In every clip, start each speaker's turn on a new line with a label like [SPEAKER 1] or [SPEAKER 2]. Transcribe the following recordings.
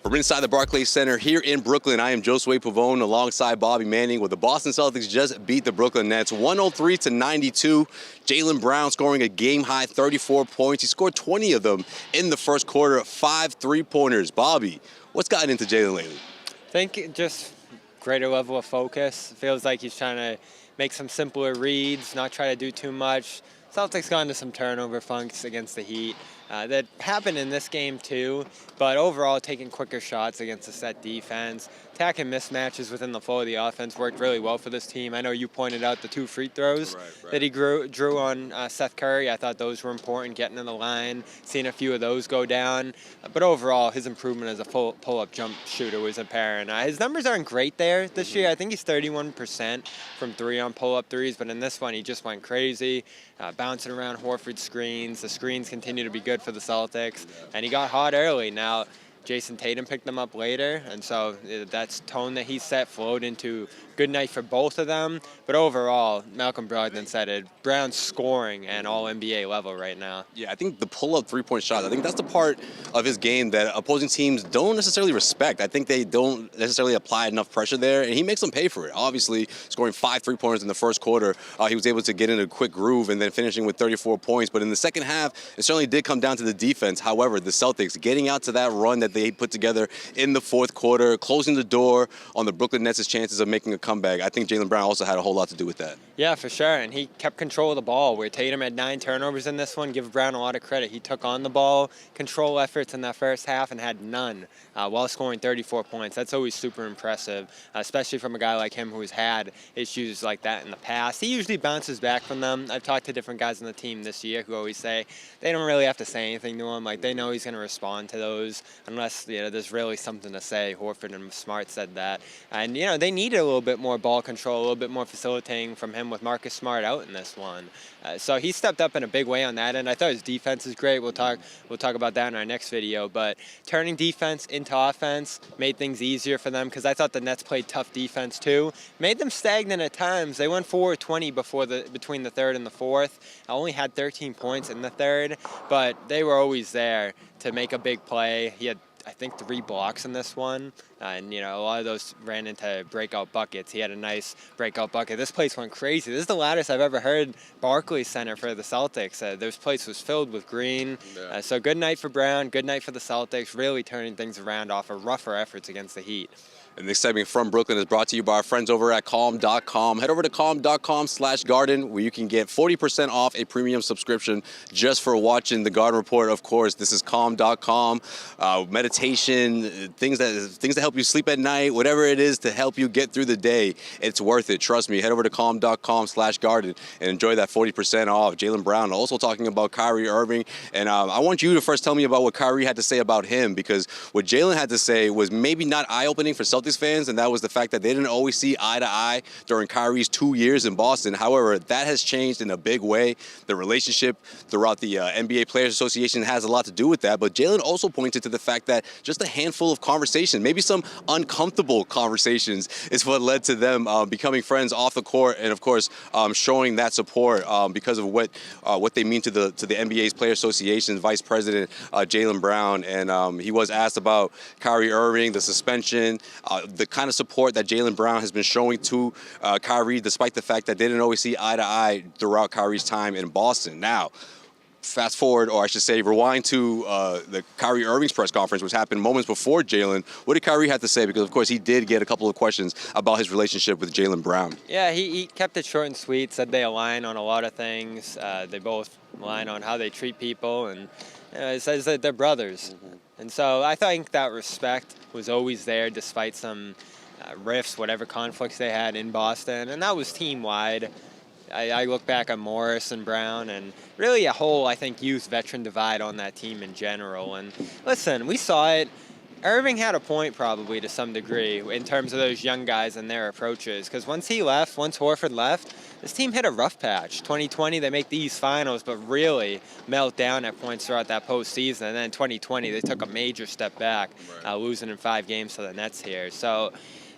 [SPEAKER 1] From inside the Barclays Center here in Brooklyn, I am Josue Pavon alongside Bobby Manning, where the Boston Celtics just beat the Brooklyn Nets 103-92. Jaylen Brown scoring a game-high 34 points. He scored 20 of them in the first quarter, 5 3-pointers. Bobby, what's gotten into Jaylen lately?
[SPEAKER 2] I think just greater level of focus. Feels like he's trying to make some simpler reads, not try to do too much. Celtics got into some turnover funks against the Heat. That happened in this game too, but overall taking quicker shots against a set defense. Attacking mismatches within the flow of the offense worked really well for this team. I know you pointed out the 2 free throws that he drew on Seth Curry. I thought those were important, getting in the line, seeing a few of those go down. But overall, his improvement as a pull-up jump shooter was apparent. His numbers aren't great there this year. I think he's 31% from 3 on pull-up threes, but in this one, he just went crazy, bouncing around Horford's screens. The screens continue to be good for the Celtics, and he got hot early. Now, Jason Tatum picked them up later, and so that's tone that he set flowed into good night for both of them. But overall, Malcolm Brogdon said it, Brown's scoring at all NBA level right now.
[SPEAKER 1] Yeah, I think the pull-up three-point shot, I think that's the part of his game that opposing teams don't necessarily respect. I think they don't necessarily apply enough pressure there, and he makes them pay for it. Obviously, scoring 5 3-pointers in the first quarter, he was able to get in a quick groove and then finishing with 34 points. But in the second half, it certainly did come down to the defense. However, the Celtics getting out to that run that they put together in the fourth quarter, closing the door on the Brooklyn Nets' chances of making a comeback. I think Jaylen Brown also had a whole lot to do with that.
[SPEAKER 2] Yeah, for sure, and he kept control of the ball. Where Tatum had 9 turnovers in this one, give Brown a lot of credit. He took on the ball control efforts in that first half and had none while scoring 34 points. That's always super impressive, especially from a guy like him who's had issues like that in the past. He usually bounces back from them. I've talked to different guys on the team this year who always say they don't really have to say anything to him. Like, they know he's going to respond to those unless, there's really something to say. Horford and Smart said that. And, they needed a little bit more ball control, a little bit more facilitating from him with Marcus Smart out in this one. So he stepped up in a big way on that end. I thought his defense is great. We'll talk about that in our next video. But turning defense into offense made things easier for them because I thought the Nets played tough defense too. Made them stagnant at times. They went 4-20 between the third and the fourth. I only had 13 points in the third, but they were always there to make a big play. He had, I think, 3 blocks in this one. And, a lot of those ran into breakout buckets. He had a nice breakout bucket. This place went crazy. This is the loudest I've ever heard Barclays Center for the Celtics. This place was filled with green. So good night for Brown, good night for the Celtics, really turning things around off of rougher efforts against the Heat.
[SPEAKER 1] And this segment from Brooklyn is brought to you by our friends over at calm.com. Head over to calm.com/garden where you can get 40% off a premium subscription just for watching the Garden Report. Of course, this is calm.com. Meditation, things that help you sleep at night, whatever it is to help you get through the day. It's worth it. Trust me. Head over to calm.com/garden and enjoy that 40% off. Jaylen Brown also talking about Kyrie Irving. And I want you to first tell me about what Kyrie had to say about him, because what Jaylen had to say was maybe not eye-opening for Celtics fans, and that was the fact that they didn't always see eye to eye during Kyrie's 2 years in Boston. However, that has changed in a big way. The relationship throughout the NBA Players Association has a lot to do with that, but Jaylen also pointed to the fact that just a handful of conversations, maybe some uncomfortable conversations, is what led to them becoming friends off the court, and of course showing that support because of what they mean to the NBA's Players Association Vice President Jaylen Brown. And he was asked about Kyrie Irving, the suspension, the kind of support that Jaylen Brown has been showing to Kyrie, despite the fact that they didn't always see eye to eye throughout Kyrie's time in Boston. Now, fast forward, or I should say rewind to the Kyrie Irving's press conference, which happened moments before Jaylen. What did Kyrie have to say? Because, of course, he did get a couple of questions about his relationship with Jaylen Brown.
[SPEAKER 2] Yeah, he kept it short and sweet, said they align on a lot of things. They both align on how they treat people, and it says that they're brothers. And so I think that respect was always there despite some rifts, whatever conflicts they had in Boston, and that was team-wide. I look back on Morris and Brown and really a whole, I think, youth-veteran divide on that team in general. And listen, we saw it. Irving had a point probably to some degree in terms of those young guys and their approaches, because once Horford left, this team hit a rough patch. 2020, they make the East Finals, but really melt down at points throughout that postseason. And then 2020, they took a major step back, losing in 5 games to the Nets here. So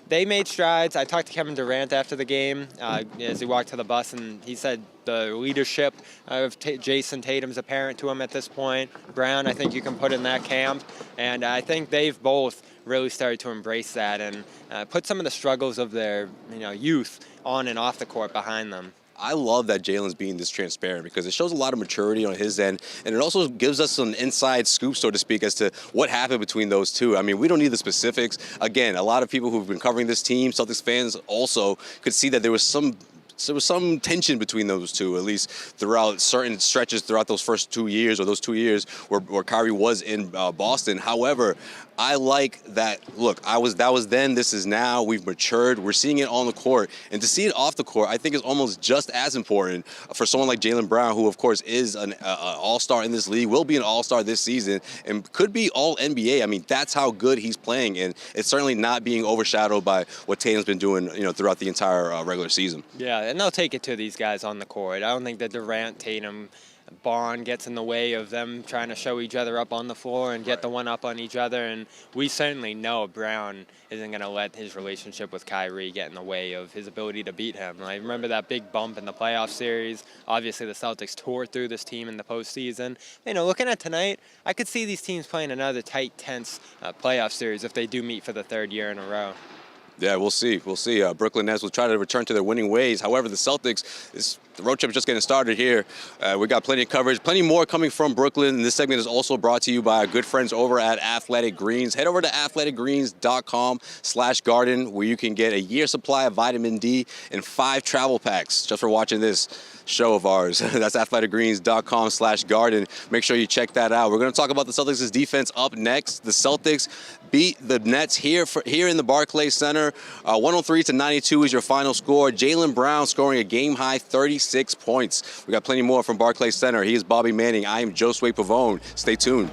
[SPEAKER 2] they made strides. I talked to Kevin Durant after the game as he walked to the bus, and he said the leadership of Jason Tatum's apparent to him at this point. Brown, I think you can put in that camp. And I think they've both really started to embrace that and put some of the struggles of their youth on and off the court behind them.
[SPEAKER 1] I love that Jaylen's being this transparent because it shows a lot of maturity on his end, and it also gives us some inside scoop, so to speak, as to what happened between those two. I mean, we don't need the specifics. Again, a lot of people who've been covering this team, Celtics fans also, could see that there was some tension between those two, at least throughout certain stretches throughout those first 2 years, or those 2 years where Kyrie was in Boston. However, I like that. Look, that was then. This is now. We've matured. We're seeing it on the court, and to see it off the court, I think is almost just as important for someone like Jaylen Brown, who of course is an all-star in this league, will be an all-star this season, and could be all NBA. I mean, that's how good he's playing, and it's certainly not being overshadowed by what Tatum's been doing, throughout the entire regular season.
[SPEAKER 2] Yeah, and they'll take it to these guys on the court. I don't think that Durant, Tatum, Bond gets in the way of them trying to show each other up on the floor and get the one up on each other. And we certainly know Brown isn't going to let his relationship with Kyrie get in the way of his ability to beat him. I remember that big bump in the playoff series. Obviously, the Celtics tore through this team in the postseason. Looking at tonight, I could see these teams playing another tight, tense playoff series if they do meet for the third year in a row.
[SPEAKER 1] Yeah, we'll see. We'll see. Brooklyn Nets will try to return to their winning ways. However, the Celtics, the road trip is just getting started here. We got plenty of coverage, plenty more coming from Brooklyn. And this segment is also brought to you by our good friends over at Athletic Greens. Head over to athleticgreens.com/garden, where you can get a year supply of vitamin D and 5 travel packs just for watching this show of ours. That's athleticgreens.com/garden. Make sure you check that out. We're going to talk about the Celtics' defense up next. The Celtics beat the Nets here in the Barclays Center. 103-92 is your final score. Jaylen Brown scoring a game-high 36 points. We got plenty more from Barclays Center. He is Bobby Manning. I am Josue Pavon. Stay tuned.